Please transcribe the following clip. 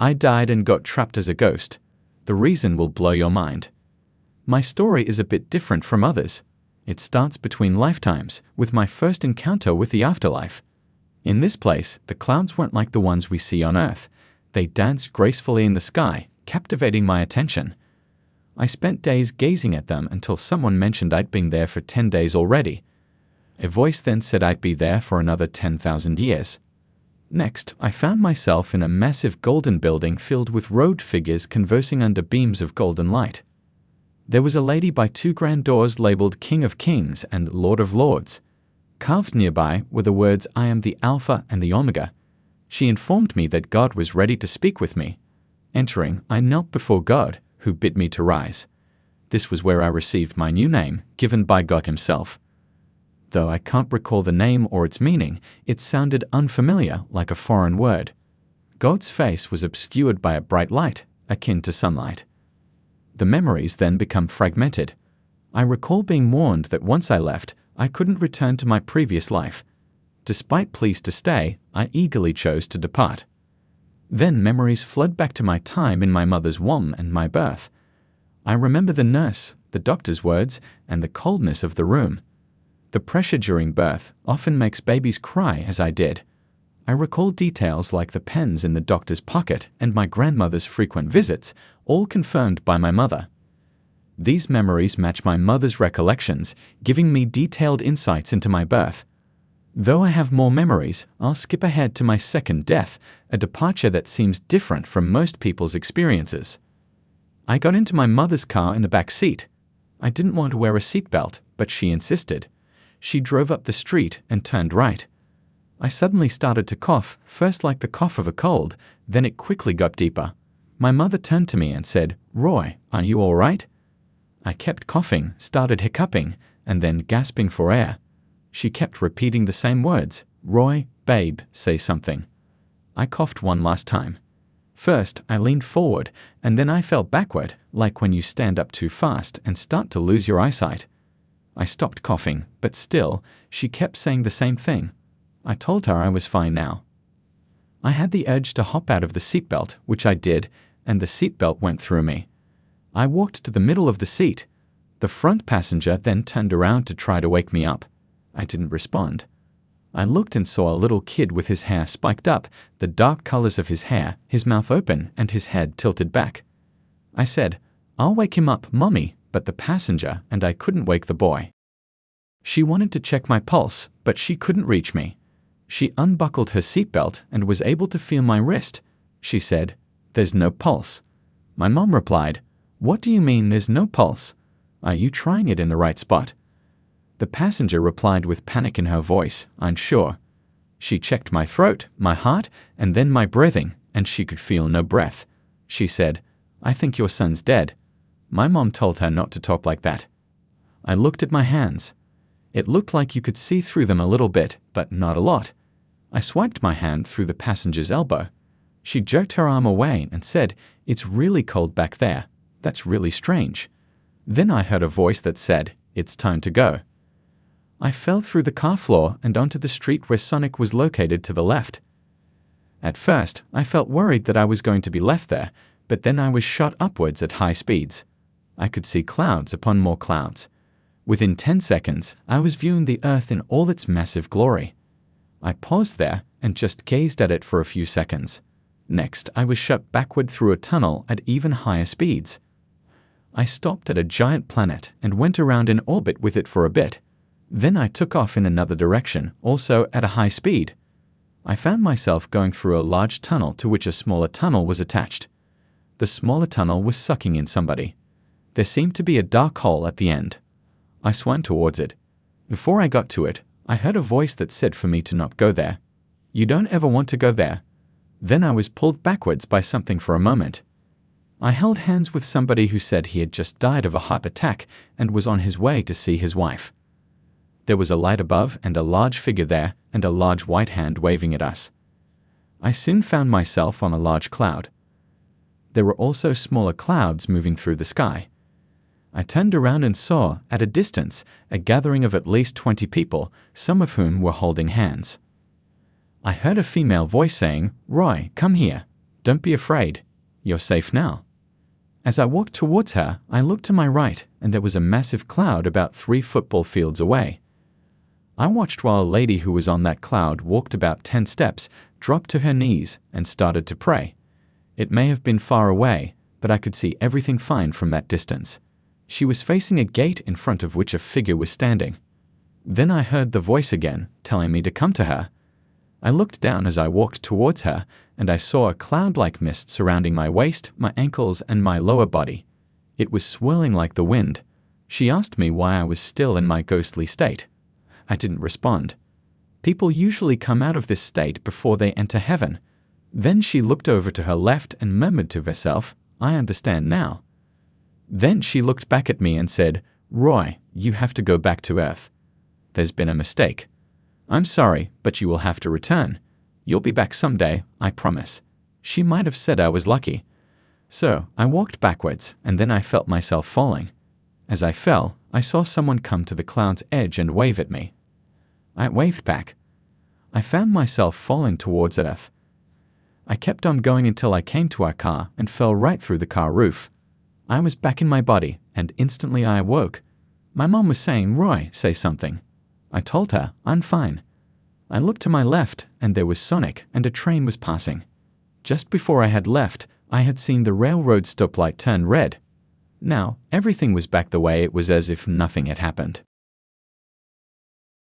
I died and got trapped as a ghost. The reason will blow your mind. My story is a bit different from others. It starts between lifetimes, with my first encounter with the afterlife. In this place, the clouds weren't like the ones we see on Earth. They danced gracefully in the sky, captivating my attention. I spent days gazing at them until someone mentioned I'd been there for 10 days already. A voice then said I'd be there for another 10,000 years. Next, I found myself in a massive golden building filled with robed figures conversing under beams of golden light. There was a lady by 2 grand doors labeled King of Kings and Lord of Lords. Carved nearby were the words, "I am the Alpha and the Omega." She informed me that God was ready to speak with me. Entering, I knelt before God, who bid me to rise. This was where I received my new name, given by God himself. Though I can't recall the name or its meaning, it sounded unfamiliar, like a foreign word. God's face was obscured by a bright light, akin to sunlight. The memories then become fragmented. I recall being warned that once I left, I couldn't return to my previous life. Despite pleas to stay, I eagerly chose to depart. Then memories flood back to my time in my mother's womb and my birth. I remember the nurse, the doctor's words, and the coldness of the room. The pressure during birth often makes babies cry, as I did. I recall details like the pens in the doctor's pocket and my grandmother's frequent visits, all confirmed by my mother. These memories match my mother's recollections, giving me detailed insights into my birth. Though I have more memories, I'll skip ahead to my second death, a departure that seems different from most people's experiences. I got into my mother's car in the back seat. I didn't want to wear a seatbelt, but she insisted. She drove up the street and turned right. I suddenly started to cough, first like the cough of a cold, then it quickly got deeper. My mother turned to me and said, "Roy, are you all right?" I kept coughing, started hiccuping, and then gasping for air. She kept repeating the same words, "Roy, babe, say something." I coughed one last time. First, I leaned forward, and then I fell backward, like when you stand up too fast and start to lose your eyesight. I stopped coughing, but still, she kept saying the same thing. I told her I was fine now. I had the urge to hop out of the seatbelt, which I did, and the seatbelt went through me. I walked to the middle of the seat. The front passenger then turned around to try to wake me up. I didn't respond. I looked and saw a little kid with his hair spiked up, the dark colors of his hair, his mouth open, and his head tilted back. I said, "I'll wake him up, Mommy," but the passenger and I couldn't wake the boy. She wanted to check my pulse, but she couldn't reach me. She unbuckled her seatbelt and was able to feel my wrist. She said, "There's no pulse." My mom replied, "What do you mean there's no pulse? Are you trying it in the right spot?" The passenger replied with panic in her voice, "Unsure." She checked my throat, my heart, and then my breathing, and she could feel no breath. She said, "I think your son's dead." My mom told her not to talk like that. I looked at my hands. It looked like you could see through them a little bit, but not a lot. I swiped my hand through the passenger's elbow. She jerked her arm away and said, "It's really cold back there. That's really strange." Then I heard a voice that said, "It's time to go." I fell through the car floor and onto the street where Sonic was located to the left. At first, I felt worried that I was going to be left there, but then I was shot upwards at high speeds. I could see clouds upon more clouds. Within 10 seconds, I was viewing the Earth in all its massive glory. I paused there and just gazed at it for a few seconds. Next, I was shot backward through a tunnel at even higher speeds. I stopped at a giant planet and went around in orbit with it for a bit. Then I took off in another direction, also at a high speed. I found myself going through a large tunnel to which a smaller tunnel was attached. The smaller tunnel was sucking in somebody. There seemed to be a dark hole at the end. I swam towards it. Before I got to it, I heard a voice that said for me to not go there. "You don't ever want to go there." Then I was pulled backwards by something for a moment. I held hands with somebody who said he had just died of a heart attack and was on his way to see his wife. There was a light above and a large figure there and a large white hand waving at us. I soon found myself on a large cloud. There were also smaller clouds moving through the sky. I turned around and saw, at a distance, a gathering of at least 20 people, some of whom were holding hands. I heard a female voice saying, "Roy, come here. Don't be afraid. You're safe now. As I walked towards her, I looked to my right, and there was a massive cloud about 3 football fields away. I watched while a lady who was on that cloud walked about 10 steps, dropped to her knees, and started to pray. It may have been far away, but I could see everything fine from that distance. She was facing a gate in front of which a figure was standing. Then I heard the voice again, telling me to come to her. I looked down as I walked towards her, and I saw a cloud-like mist surrounding my waist, my ankles, and my lower body. It was swirling like the wind. She asked me why I was still in my ghostly state. I didn't respond. People usually come out of this state before they enter heaven. Then she looked over to her left and murmured to herself, "I understand now." Then she looked back at me and said, "Roy, you have to go back to Earth. There's been a mistake. I'm sorry, but you will have to return. You'll be back someday, I promise." She might have said I was lucky. So I walked backwards, and then I felt myself falling. As I fell, I saw someone come to the cloud's edge and wave at me. I waved back. I found myself falling towards Earth. I kept on going until I came to our car and fell right through the car roof. I was back in my body, and instantly I awoke. My mom was saying, "Roy, say something." I told her, "I'm fine." I looked to my left, and there was Sonic, and a train was passing. Just before I had left, I had seen the railroad stoplight turn red. Now, everything was back the way it was, as if nothing had happened.